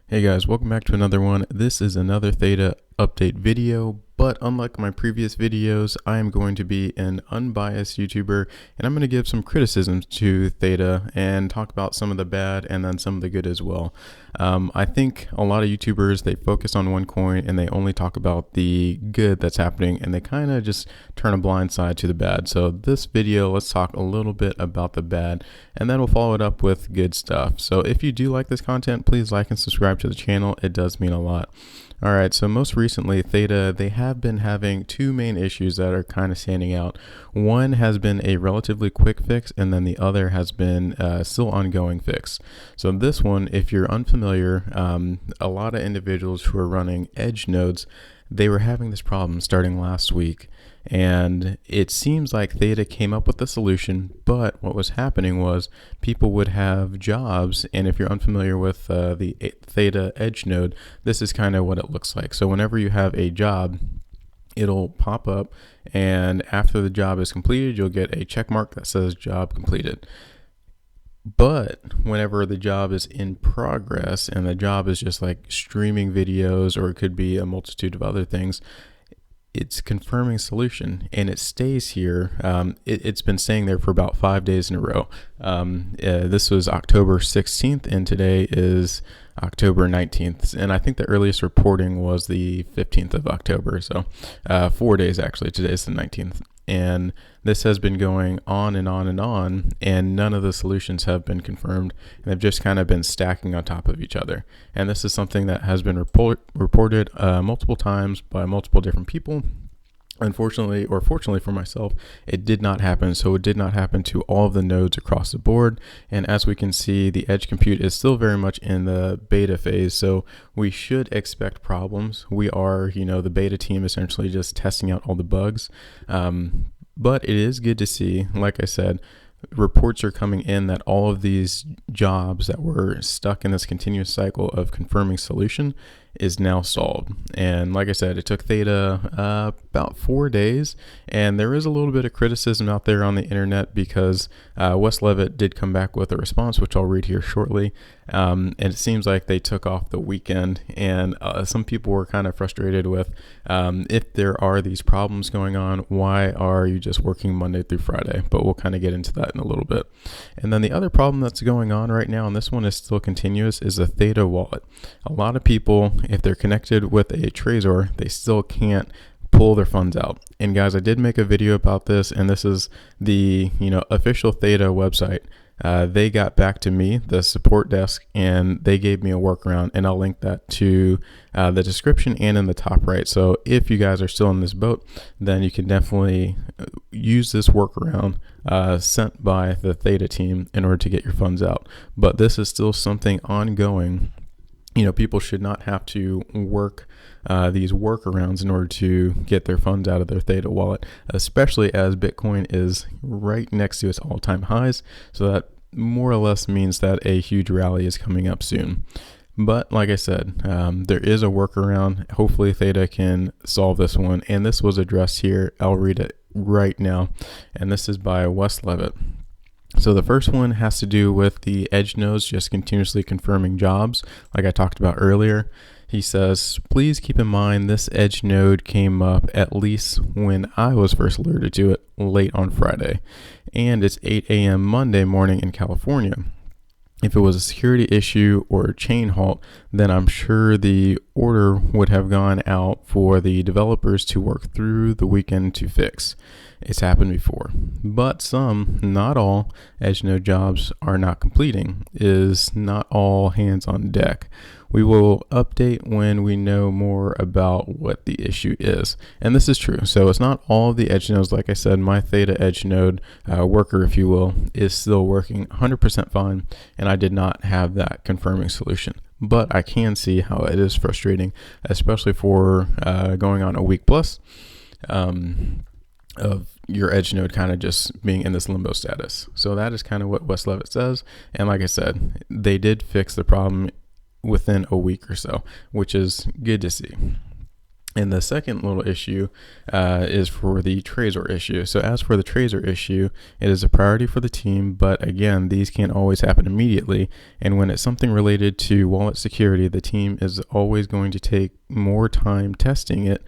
Hey guys, welcome back to another one. This is another Theta update video, but unlike my previous videos, I am going to be an unbiased YouTuber and I'm going to give some criticisms to Theta and talk about some of the bad and then some of the good as well. I think a lot of YouTubers, they focus on one coin and they only talk about the good that's happening and they kind of just turn a blind side to the bad. So this video, let's talk a little bit about the bad and then we'll follow it up with good stuff. So if you do like this content, please like and subscribe to the channel. It does mean a lot. All right, so most recently, Theta, they have been having two main issues that are kind of standing out. One has been a relatively quick fix, and then the other has been still ongoing fix. So this one, if you're unfamiliar, a lot of individuals who are running edge nodes, they were having this problem starting last week. And it seems like Theta came up with the solution, but what was happening was people would have jobs, and if you're unfamiliar with the Theta edge node, this is kind of what it looks like. So whenever you have a job, it'll pop up, and after the job is completed, you'll get a check mark that says job completed. But whenever the job is in progress and the job is just like streaming videos, or it could be a multitude of other things, it's confirming solution and it stays here. It's been staying there for about 5 days in a row. This was October 16th and today is October 19th. And I think the earliest reporting was the 15th of October. So 4 days actually. Today is the 19th. And this has been going on and on and on, and none of the solutions have been confirmed, and they've just kind of been stacking on top of each other. And this is something that has been reported multiple times by multiple different people. Unfortunately, or fortunately for myself, it did not happen. So it did not happen to all of the nodes across the board. And as we can see, the edge compute is still very much in the beta phase. So we should expect problems. We are, the beta team essentially just testing out all the bugs. But it is good to see, like I said, reports are coming in that all of these jobs that were stuck in this continuous cycle of confirming solution is now solved. And like I said, it took Theta about 4 days, and there is a little bit of criticism out there on the internet because Wes Levitt did come back with a response, which I'll read here shortly. And it seems like they took off the weekend, and some people were kind of frustrated with if there are these problems going on, why are you just working Monday through Friday? But we'll kind of get into that in a little bit. And then the other problem that's going on right now, and this one is still continuous, is the Theta wallet. A lot of people, if they're connected with a Trezor, they still can't pull their funds out. And guys, I did make a video about this, and this is the official Theta website. They got back to me, the support desk, and they gave me a workaround, and I'll link that to the description and in the top right. So if you guys are still in this boat, then you can definitely use this workaround sent by the Theta team in order to get your funds out. But this is still something ongoing. People should not have to work these workarounds in order to get their funds out of their Theta wallet, especially as Bitcoin is right next to its all-time highs. So that more or less means that a huge rally is coming up soon. But like I said, there is a workaround. Hopefully Theta can solve this one. And this was addressed here. I'll read it right now. And this is by Wes Levitt. So the first one has to do with the edge nodes just continuously confirming jobs, like I talked about earlier. He says, please keep in mind this edge node came up at least when I was first alerted to it late on Friday, and it's 8 a.m. Monday morning in California. If it was a security issue or a chain halt, then I'm sure the order would have gone out for the developers to work through the weekend to fix. It's happened before. But some, not all, edge node jobs are not completing. Is not all hands on deck. We will update when we know more about what the issue is. And this is true. So it's not all of the edge nodes. Like I said, my Theta edge node worker, if you will, is still working 100% fine. And I did not have that confirming solution. But I can see how it is frustrating, especially for going on a week plus of your edge node kind of just being in this limbo status. So that is kind of what Wes Levitt says. And like I said, they did fix the problem within a week or so, which is good to see. And the second little issue is for the Trezor issue. So as for the Trezor issue, it is a priority for the team, but again, these can't always happen immediately. And when it's something related to wallet security, the team is always going to take more time testing it.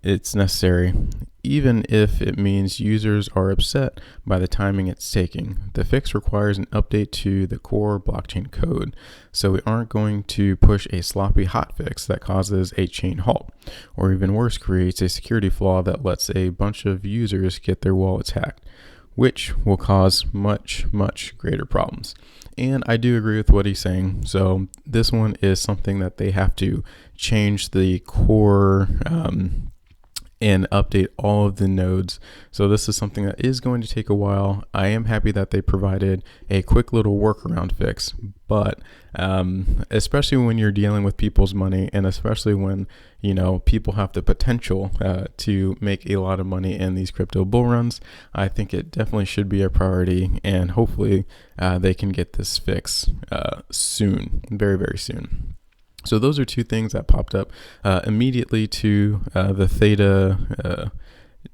It's necessary, even if it means users are upset by the timing it's taking. The fix requires an update to the core blockchain code, so we aren't going to push a sloppy hotfix that causes a chain halt, or even worse, creates a security flaw that lets a bunch of users get their wallets hacked, which will cause much, much greater problems. And I do agree with what he's saying. So this one is something that they have to change the core and update all of the nodes. So this is something that is going to take a while. I am happy that they provided a quick little workaround fix, but especially when you're dealing with people's money, and especially when, you know, people have the potential to make a lot of money in these crypto bull runs, I think it definitely should be a priority, and hopefully they can get this fix soon, very, very soon. So those are two things that popped up immediately to the Theta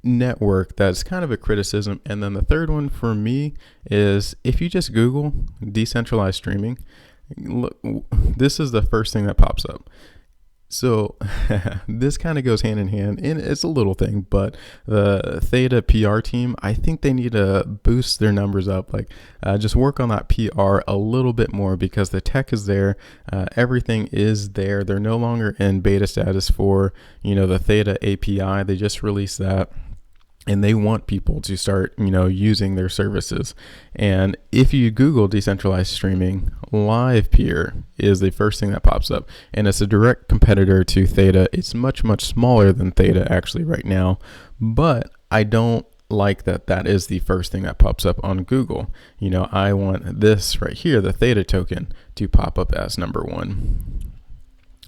network. That's kind of a criticism. And then the third one for me is, if you just Google decentralized streaming, look, this is the first thing that pops up. So this kind of goes hand in hand, and it's a little thing, but the Theta PR team, I think they need to boost their numbers up, like just work on that PR a little bit more, because the tech is there, everything is there. They're no longer in beta status for, you know, the Theta API. They just released that, and they want people to start, you know, using their services. And if you Google decentralized streaming, LivePeer is the first thing that pops up, and it's a direct competitor to Theta. It's much, much smaller than Theta actually right now, but I don't like that that is the first thing that pops up on Google. You know, I want this right here, the Theta token, to pop up as number one.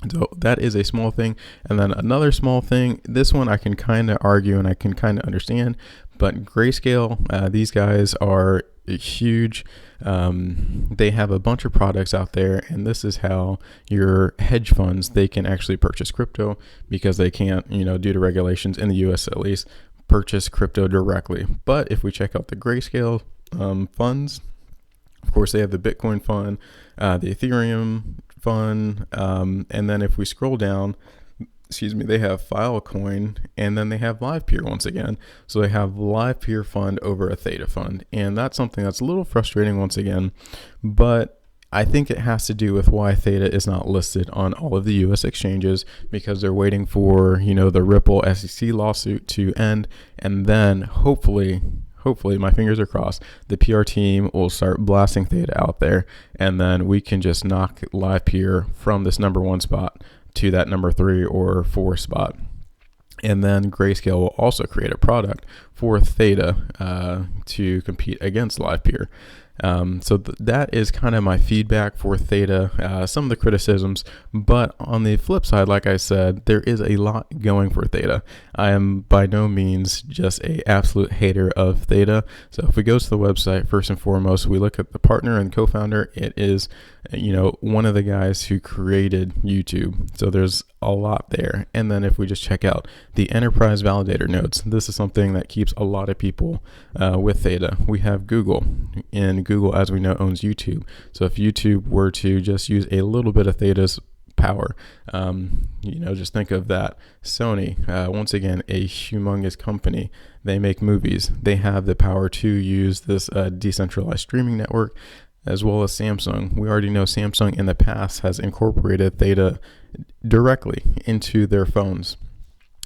So that is a small thing. And then another small thing, this one I can kind of argue and I can kind of understand, but Grayscale, these guys are huge. They have a bunch of products out there, and this is how your hedge funds, they can actually purchase crypto, because they can't, you know, due to regulations in the US at least, purchase crypto directly. But if we check out the Grayscale funds, of course they have the Bitcoin fund, the Ethereum fund, and then if we scroll down, they have Filecoin, and then they have LivePeer once again. So they have LivePeer fund over a Theta fund, and that's something that's a little frustrating once again, but I think it has to do with why Theta is not listed on all of the US exchanges, because they're waiting for, you know, the Ripple SEC lawsuit to end, and then hopefully, my fingers are crossed, the PR team will start blasting Theta out there, and then we can just knock LivePeer from this number one spot to that number 3 or 4 spot. And then Grayscale will also create a product for Theta to compete against LivePeer. So that is kind of my feedback for Theta, some of the criticisms, but on the flip side, like I said, there is a lot going for Theta. I am by no means just a absolute hater of Theta. So if we go to the website, first and foremost, we look at the partner and co-founder. It is, you know, one of the guys who created YouTube. So there's a lot there. And then if we just check out the enterprise validator nodes, this is something that keeps a lot of people with Theta. We have Google, and Google, as we know, owns YouTube. So if YouTube were to just use a little bit of Theta's power, you know, just think of that. Sony, once again, a humongous company. They make movies. They have the power to use this decentralized streaming network, as well as Samsung. We already know Samsung in the past has incorporated Theta directly into their phones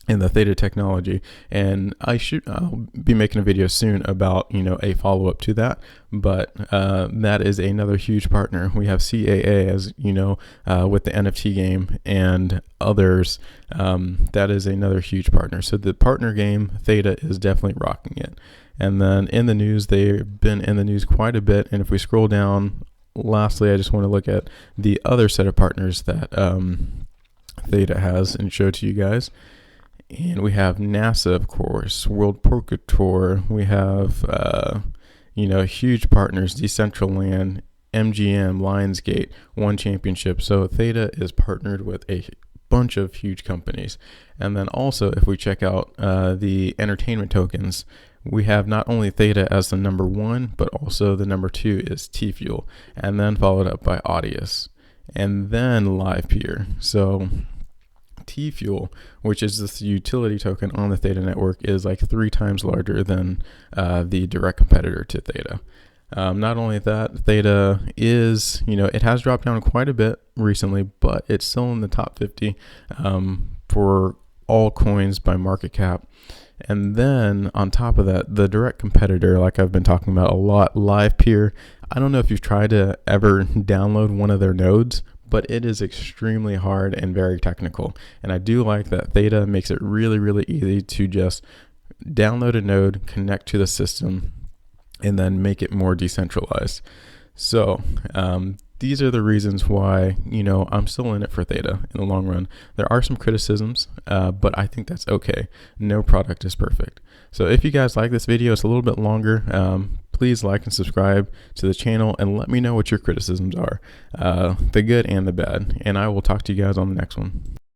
in the Theta technology, and I'll be making a video soon about, you know, a follow-up to that, but that is another huge partner. We have CAA, as you know, with the NFT game and others. That is another huge partner. So the partner game, Theta, is definitely rocking it. And then in the news, they've been in the news quite a bit, and if we scroll down, lastly, I just want to look at the other set of partners that Theta has and show to you guys. And we have NASA, of course, World Poker Tour. We have, you know, huge partners, Decentraland, MGM, Lionsgate, One Championship. So Theta is partnered with a bunch of huge companies. And then also, if we check out the entertainment tokens, we have not only Theta as the number 1, but also the number 2 is TFUEL, and then followed up by Audius, and then LivePeer. So TFUEL, which is this utility token on the Theta network, is like 3 times larger than the direct competitor to Theta. Not only that, Theta is, it has dropped down quite a bit recently, but it's still in the top 50 for all coins by market cap. And then on top of that, the direct competitor, like I've been talking about a lot, LivePeer, I don't know if you've tried to ever download one of their nodes, but it is extremely hard and very technical. And I do like that Theta makes it really, really easy to just download a node, connect to the system, and then make it more decentralized. So these are the reasons why, I'm still in it for Theta in the long run. There are some criticisms, but I think that's okay. No product is perfect. So if you guys like this video, it's a little bit longer. Please like and subscribe to the channel and let me know what your criticisms are, the good and the bad. And I will talk to you guys on the next one.